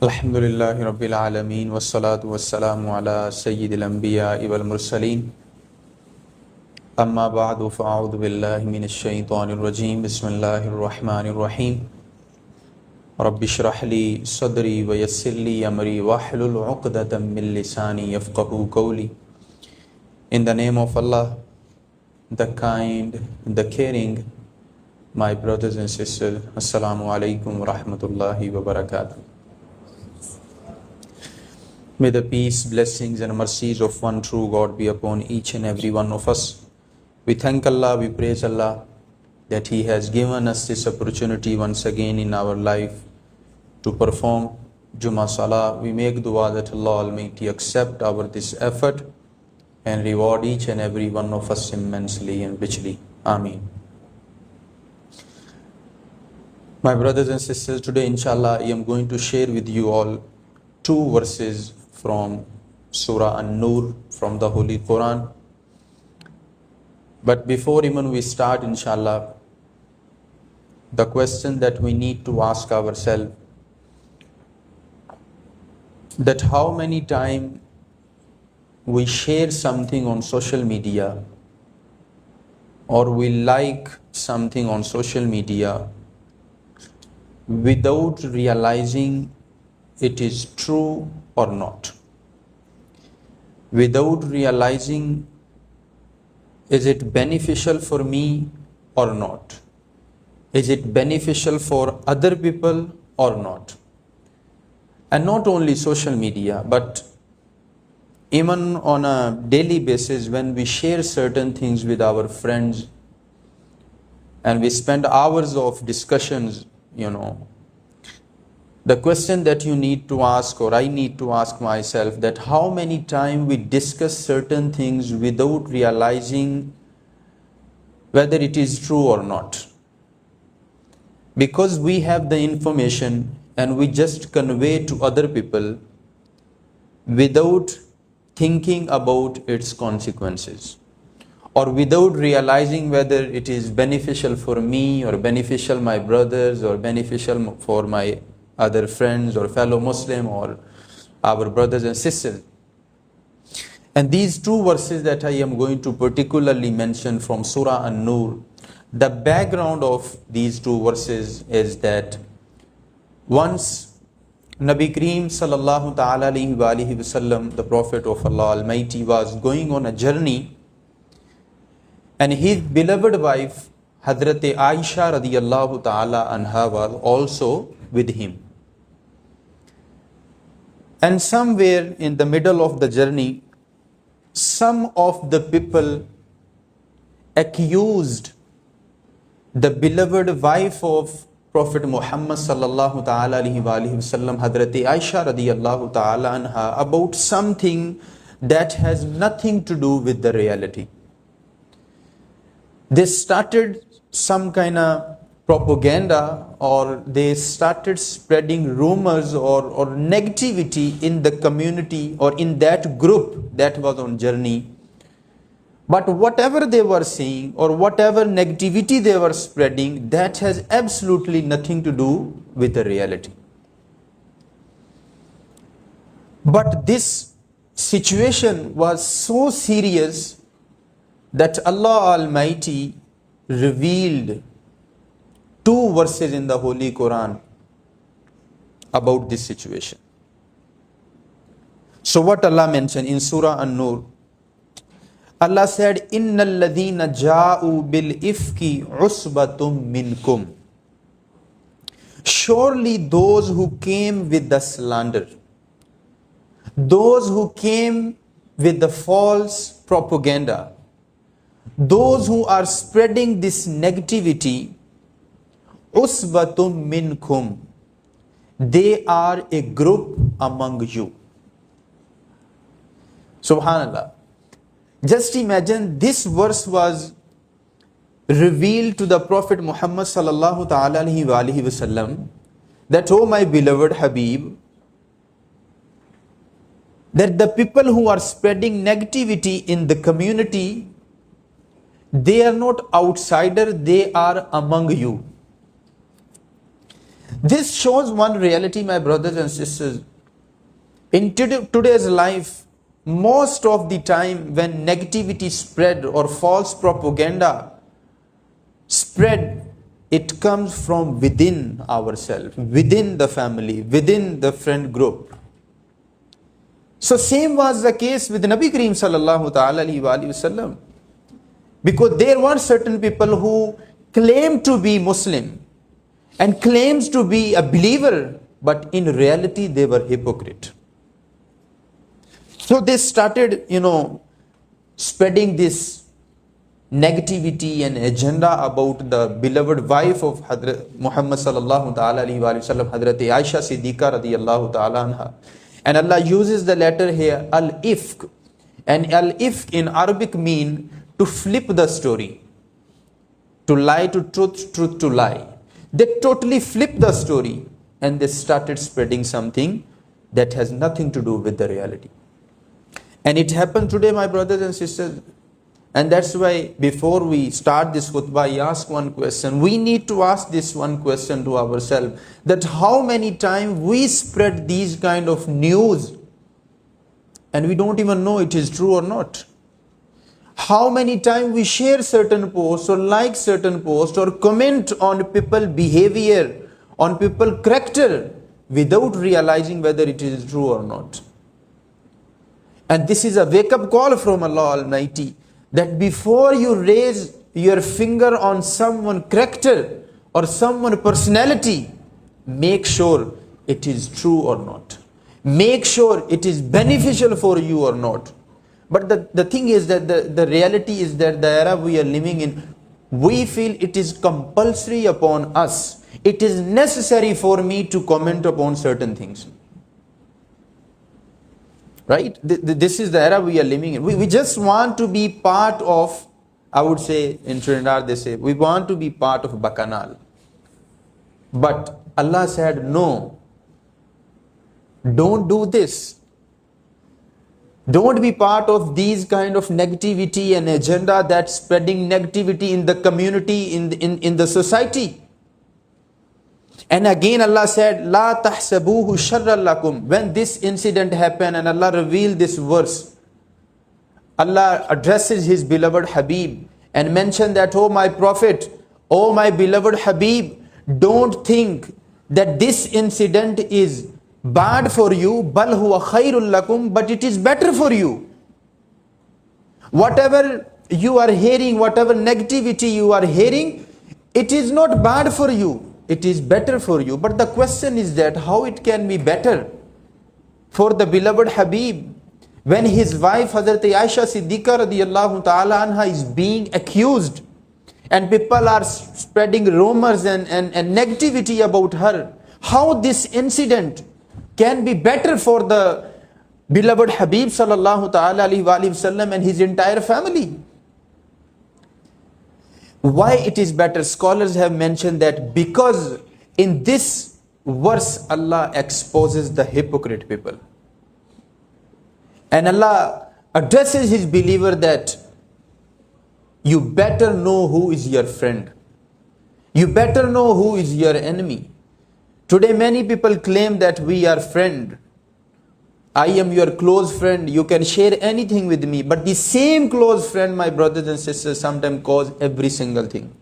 Alhamdulillahi Rabbil Alameen wassalatu wassalamu ala Sayyidil Anbiya wal Mursaleen Amma ba'du fa'a'udhu billahi minash shaitanir rajeem Bismillahir Rahmanir Rahim Rabbi shrah li sadri wa yassir li amri wahlul 'uqdatam min lisani yafqahu qawli. In the name of Allah, the kind, the caring, my brothers and sisters, Assalamu alaikum wa rahmatullahi wa barakatuh. May the peace, blessings and mercies of one true God be upon each and every one of us. We thank Allah, we praise Allah that He has given us this opportunity once again in our life to perform Jummah Salah. We make dua that Allah Almighty accept our this effort and reward each and every one of us immensely and richly. Ameen. My brothers and sisters, today inshallah I am going to share with you all two verses from Surah An-Nur from the Holy Quran. But before even we start inshallah, the question that we need to ask ourselves, that how many times we share something on social media or we like something on social media without realizing it is true or not. Without realizing, is it beneficial for me or not? Is it beneficial for other people or not? And not only social media, but even on a daily basis when we share certain things with our friends and we spend hours of discussions, the question that you need to ask, or I need to ask myself, that how many times we discuss certain things without realizing whether it is true or not. Because we have the information and we just convey to other people without thinking about its consequences, or without realizing whether it is beneficial for me or beneficial my brothers or beneficial for my other friends or fellow Muslim or our brothers and sisters. And these two verses that I am going to particularly mention from Surah An-Nur, the background of these two verses is that once Nabi Kareem sallallahu ta'ala alayhi wa alihi wasallam, the Prophet of Allah Almighty, was going on a journey, and his beloved wife Hadrat Aisha radiyallahu ta'ala anha was also with him. And somewhere in the middle of the journey, some of the people accused the beloved wife of Prophet Muhammad sallallahu ta'ala alayhi wa alihi wasallam, Hadrat Aisha radiyallahu ta'ala anha, about something that has nothing to do with the reality. They started some kind of propaganda, or they started spreading rumors or negativity in the community or in that group that was on journey. But whatever they were saying or whatever negativity they were spreading, that has absolutely nothing to do with the reality. But this situation was so serious that Allah Almighty revealed two verses in the Holy Quran about this situation. So what Allah mentioned in Surah An-Nur, Allah said, Innal ladhina ja'u bil ifki usbatum minkum. Surely those who came with the slander, those who came with the false propaganda, those who are spreading this negativity, usbatum minkum, they are a group among you. Subhanallah. Just imagine, this verse was revealed to the Prophet Muhammad sallallahu ta'ala alayhi wa alihi wasallam, that, oh my beloved Habib, that the people who are spreading negativity in the community, they are not outsider, they are among you. This shows one reality, my brothers and sisters. In today's life, most of the time when negativity spread or false propaganda spread, it comes from within ourselves, within the family, within the friend group. So same was the case with Nabi Kareem sallallahu ta'ala alayhi wa sallam. Because there were certain people who claimed to be Muslim and claims to be a believer, but in reality they were hypocrite. So they started, spreading this negativity and agenda about the beloved wife of Hazrat Muhammad sallallahu ta'ala alayhi wa sallam, Hazrat Aisha Siddiqa radiyallahu ta'ala anha. And Allah uses the letter here, al-ifk. And al-ifk in Arabic mean to flip the story. To lie to truth, truth to lie. They totally flipped the story and they started spreading something that has nothing to do with the reality. And it happened today, my brothers and sisters. And that's why before we start this khutbah, I ask one question. We need to ask this one question to ourselves, that how many times we spread these kind of news and we don't even know it is true or not. How many times we share certain posts or like certain posts or comment on people behavior, on people character without realizing whether it is true or not. And this is a wake-up call from Allah Almighty, that before you raise your finger on someone character or someone personality, make sure it is true or not. Make sure it is beneficial for you or not. But the thing is that the reality is that the era we are living in, we feel it is compulsory upon us. It is necessary for me to comment upon certain things. Right? This is the era we are living in. We just want to be part of, I would say in Trinidad they say, we want to be part of Bacchanal. But Allah said, no, don't do this. Don't be part of these kind of negativity and agenda that's spreading negativity in the community, in the society. And again Allah said, La tahsabuhu sharran lakum. When this incident happened and Allah revealed this verse, Allah addresses His beloved Habib and mentioned that, oh my Prophet, oh my beloved Habib, don't think that this incident is bad for you, bal huwa khairul lakum, but it is better for you. Whatever you are hearing, whatever negativity you are hearing, it is not bad for you. It is better for you. But the question is that how it can be better for the beloved Habib when his wife Hazrat Aisha Siddiqa radiyallahu ta'ala anha is being accused and people are spreading rumors and negativity about her. How this incident can be better for the beloved Habib sallallahu ta'ala alayhi wa sallam and his entire family? Why it is better? Scholars have mentioned that because in this verse Allah exposes the hypocrite people. And Allah addresses His believer that you better know who is your friend. You better know who is your enemy. Today many people claim that we are friend. I am your close friend. You can share anything with me. But the same close friend, my brothers and sisters, sometimes cause every single thing.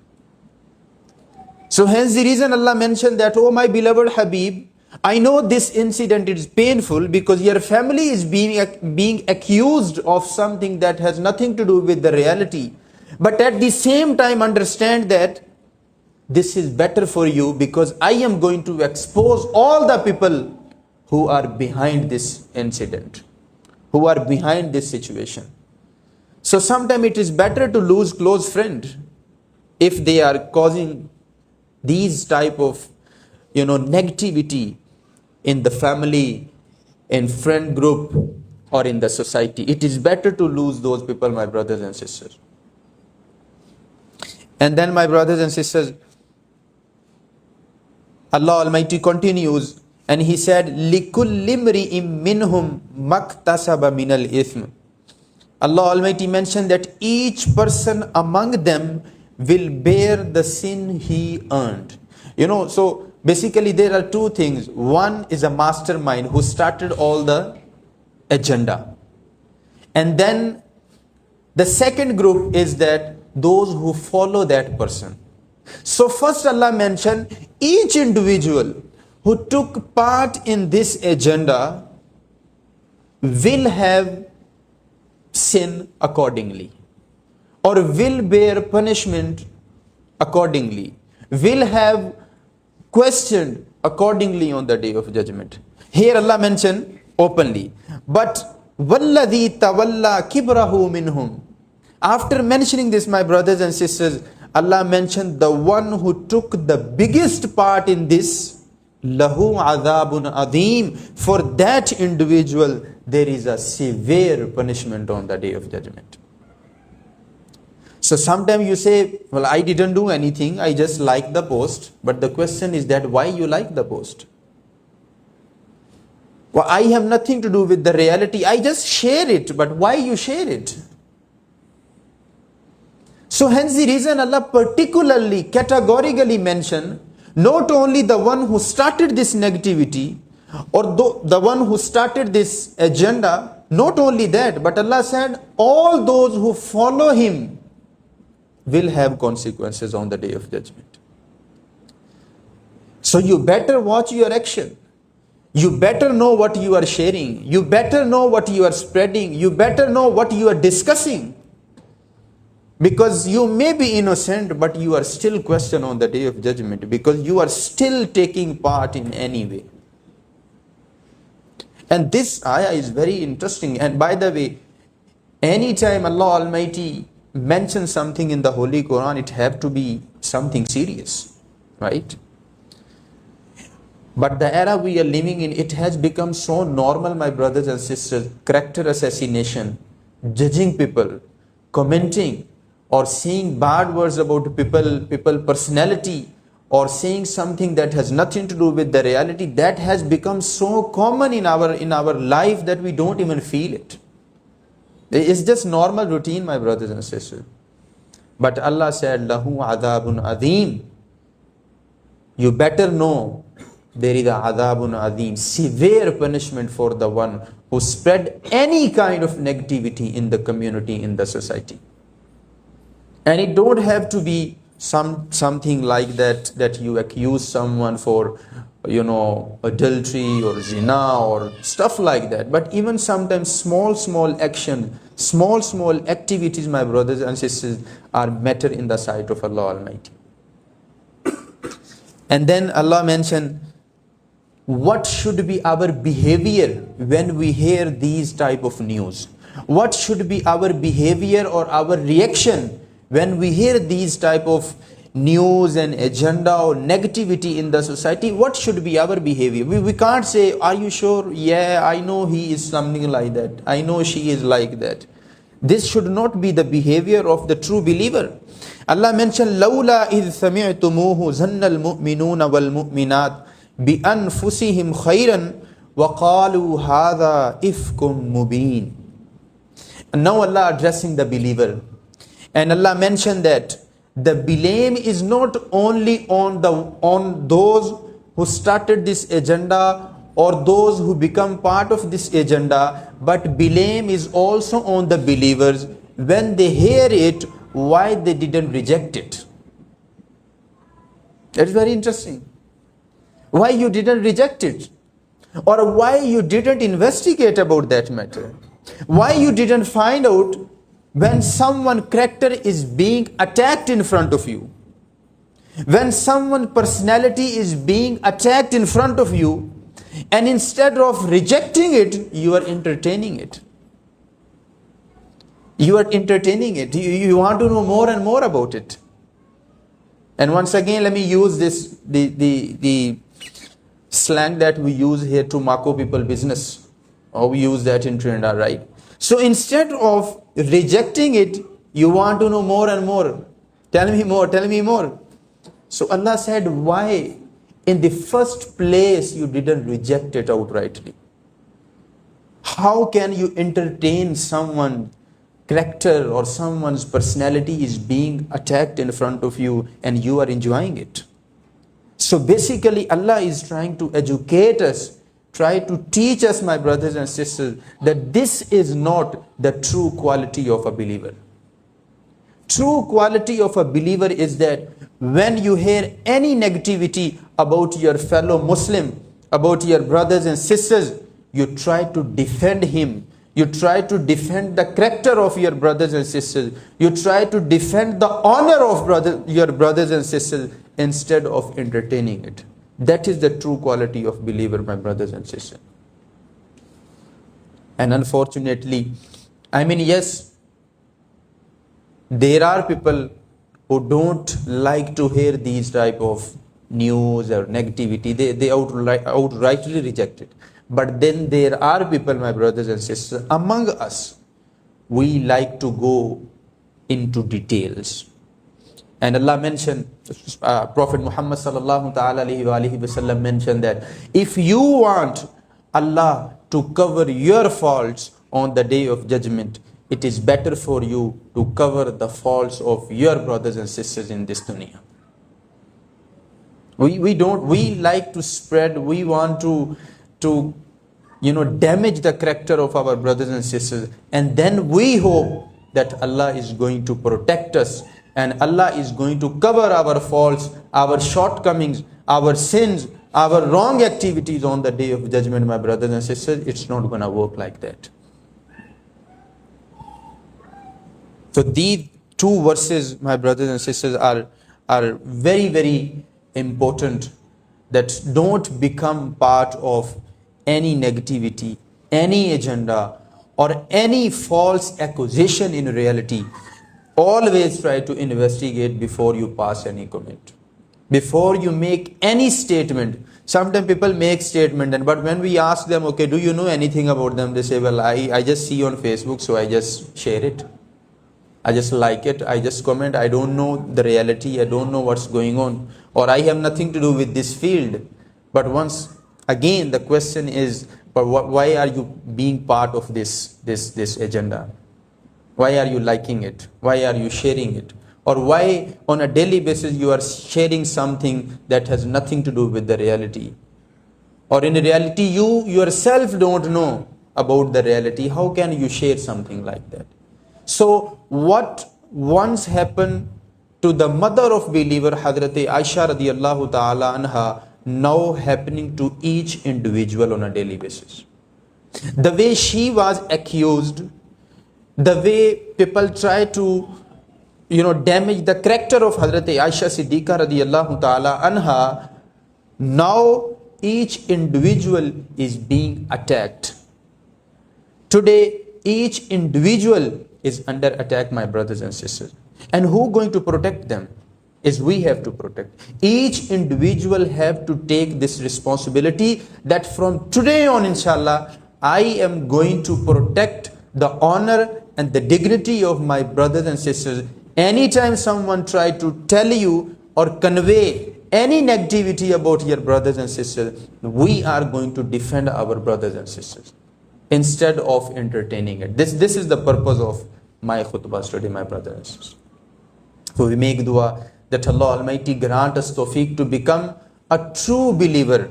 So hence the reason Allah mentioned that, oh my beloved Habib, I know this incident is painful because your family is being accused of something that has nothing to do with the reality. But at the same time understand that this is better for you because I am going to expose all the people who are behind this incident, who are behind this situation. So sometimes it is better to lose close friend if they are causing these type of negativity in the family, in friend group or in the society. It is better to lose those people, my brothers and sisters. And then my brothers and sisters, Allah Almighty continues and He said, لِكُلِّ امْرِئٍ مِّنْهُمْ مَكْتَسَبَ مِنَ الْإِثْمِ. Allah Almighty mentioned that each person among them will bear the sin he earned. So Basically, there are two things. One is a mastermind who started all the agenda. And then the second group is that those who follow that person. So first Allah mentioned each individual who took part in this agenda will have sin accordingly, or will bear punishment accordingly, will have questioned accordingly on the day of judgment. Here Allah mentioned openly, but وَالَّذِي تَوَلَّى كِبْرَهُ مِنْهُمْ. After mentioning this, my brothers and sisters, Allah mentioned the one who took the biggest part in this, لَهُ عَذَابٌ عَظِيمٌ. For that individual, there is a severe punishment on the day of judgment. So sometimes you say, well, I didn't do anything, I just liked the post. But the question is that why you like the post? Well, I have nothing to do with the reality. I just share it. But why you share it? So hence the reason Allah particularly, categorically mentioned not only the one who started this negativity or the one who started this agenda, not only that, but Allah said all those who follow him will have consequences on the day of judgment. So you better watch your action. You better know what you are sharing. You better know what you are spreading. You better know what you are discussing. Because you may be innocent, but you are still questioned on the day of judgment, because you are still taking part in any way. And this ayah is very interesting. And by the way, anytime Allah Almighty mentions something in the Holy Quran, it have to be something serious, right? But the era we are living in, it has become so normal, my brothers and sisters. Character assassination, judging people, commenting, or saying bad words about people personality, or saying something that has nothing to do with the reality, that has become so common in our life that we don't even feel it. It's just normal routine, my brothers and sisters. But Allah said, Lahu adabun adim. You better know there is a adabun adim, severe punishment for the one who spread any kind of negativity in the community, in the society. And it don't have to be something like that you accuse someone for, adultery or zina or stuff like that. But even sometimes small action, small activities, my brothers and sisters, are matter in the sight of Allah Almighty. And then Allah mentioned what should be our behavior when we hear these type of news. What should be our behavior or our reaction when we hear these type of news and agenda or negativity in the society? What should be our behavior? We can't say, are you sure? Yeah, I know he is something like that. I know she is like that. This should not be the behavior of the true believer. Allah mentioned, لَوْلَا إِذْ سَمِعْتُمُوهُ زَنَّ الْمُؤْمِنُونَ وَالْمُؤْمِنَاتِ بِأَنفُسِهِمْ خَيْرًا وَقَالُوا هَذَا إِفْكٌ مُبِينٌ. And now Allah addressing the believer. And Allah mentioned that the blame is not only on those who started this agenda or those who become part of this agenda, but blame is also on the believers when they hear it, why they didn't reject it. That's very interesting. Why you didn't reject it? Or why you didn't investigate about that matter? Why you didn't find out when someone's character is being attacked in front of you? When someone's personality is being attacked in front of you, and instead of rejecting it, you are entertaining it. You are entertaining it. You want to know more and more about it. And once again, let me use this, the slang that we use here to Mako people business. Or we use that in Trinidad, right? So instead of rejecting it, you want to know more and more. Tell me more. So Allah said, why in the first place you didn't reject it outrightly? How can you entertain someone's character or someone's personality is being attacked in front of you and you are enjoying it? So basically Allah is trying to educate us, try to teach us, my brothers and sisters, that this is not the true quality of a believer. True quality of a believer is that when you hear any negativity about your fellow Muslim, about your brothers and sisters, you try to defend him. You try to defend the character of your brothers and sisters. You try to defend the honor of your brothers and sisters instead of entertaining it. That is the true quality of believer, my brothers and sisters. And unfortunately, yes, there are people who don't like to hear these type of news or negativity. They outrightly reject it. But then there are people, my brothers and sisters, among us, we like to go into details. And Allah mentioned, Prophet Muhammad sallallahu ta'ala alayhi wa sallam mentioned that if you want Allah to cover your faults on the day of judgment, it is better for you to cover the faults of your brothers and sisters in this dunya. We like to spread, we want to damage the character of our brothers and sisters, and then we hope that Allah is going to protect us and Allah is going to cover our faults, our shortcomings, our sins, our wrong activities on the day of judgment, my brothers and sisters. It's not going to work like that. So these two verses, my brothers and sisters, are very, very important, that don't become part of any negativity, any agenda, or any false accusation in reality. Always try to investigate before you pass any comment, before you make any statement. Sometimes people make statement, but when we ask them, okay, do you know anything about them? They say, well, I just see on Facebook, so I just share it. I just like it, I just comment, I don't know the reality, I don't know what's going on, or I have nothing to do with this field. But once again, the question is, but why are you being part of this agenda? Why are you liking it? Why are you sharing it? Or why on a daily basis you are sharing something that has nothing to do with the reality? Or in reality you yourself don't know about the reality. How can you share something like that? So what once happened to the mother of believer, Hazrat Aisha radiyallahu ta'ala anha, now happening to each individual on a daily basis. The way she was accused, the way people try to damage the character of Hazrat Aisha Siddiqa radiyallahu ta'ala anha, now each individual is being attacked. Today each individual is under attack, my brothers and sisters. And who going to protect them? Is we have to protect. Each individual have to take this responsibility that from today on, inshallah, I am going to protect the honor and the dignity of my brothers and sisters. Anytime someone try to tell you or convey any negativity about your brothers and sisters, we are going to defend our brothers and sisters instead of entertaining it. This is the purpose of my khutbah today, my brothers and sisters. So we make dua that Allah Almighty grant us tawfiq to become a true believer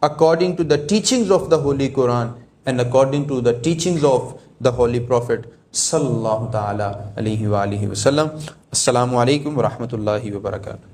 according to the teachings of the Holy Quran and according to the teachings of the Holy Prophet sallallahu ta'ala alayhi wa alihi wa sallam. Assalamu alaikum wa rahmatullahi wa barakatuh.